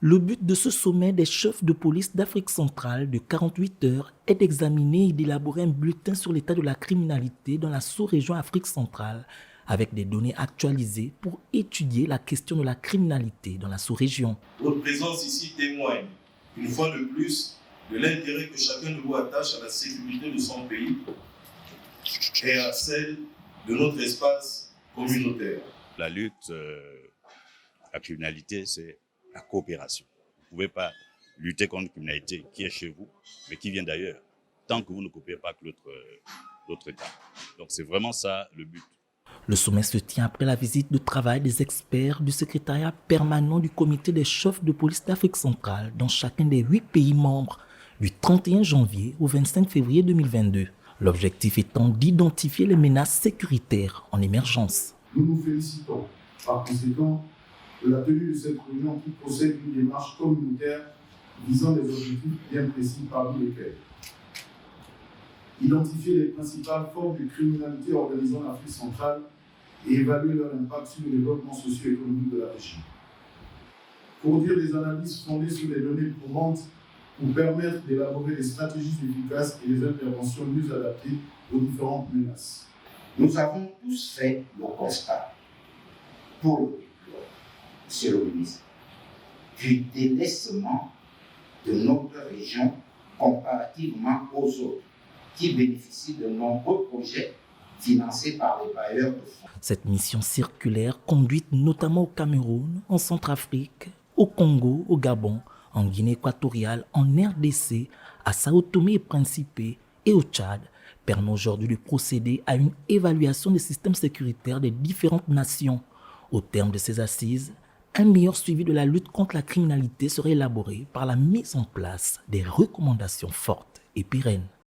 Le but de ce sommet des chefs de police d'Afrique centrale de 48 heures est d'examiner et d'élaborer un bulletin sur l'état de la criminalité dans la sous-région Afrique centrale, avec des données actualisées pour étudier la question de la criminalité dans la sous-région. Votre présence ici témoigne, une fois de plus, de l'intérêt que chacun de vous attache à la sécurité de son pays et à celle de notre espace communautaire. La lutte à la criminalité, c'est la coopération. Vous ne pouvez pas lutter contre une criminalité qui est chez vous, mais qui vient d'ailleurs, tant que vous ne coopérez pas avec l'autre État. Donc c'est vraiment ça le but. Le sommet se tient après la visite de travail des experts du secrétariat permanent du comité des chefs de police d'Afrique centrale dans chacun des 8 pays membres du 31 janvier au 25 février 2022. L'objectif étant d'identifier les menaces sécuritaires en émergence. Nous nous félicitons par conséquent de la tenue de cette réunion qui procède d'une démarche communautaire visant des objectifs bien précis parmi lesquels identifier les principales formes de criminalité organisée en Afrique centrale et évaluer leur impact sur le développement socio-économique de la région. Produire des analyses fondées sur des données courantes pour permettre d'élaborer des stratégies efficaces et des interventions mieux adaptées aux différentes menaces. Nous avons tous fait le constat, pour le déplorer, Monsieur le ministre, du délaissement de notre région comparativement aux autres, qui bénéficient de nombreux projets financés par les bailleurs de fonds. Cette mission circulaire, conduite notamment au Cameroun, en Centrafrique, au Congo, au Gabon, en Guinée équatoriale, en RDC, à Sao Tomé et Principe et au Tchad, permet aujourd'hui de procéder à une évaluation des systèmes sécuritaires des différentes nations. Au terme de ces assises, un meilleur suivi de la lutte contre la criminalité serait élaboré par la mise en place des recommandations fortes et pérennes.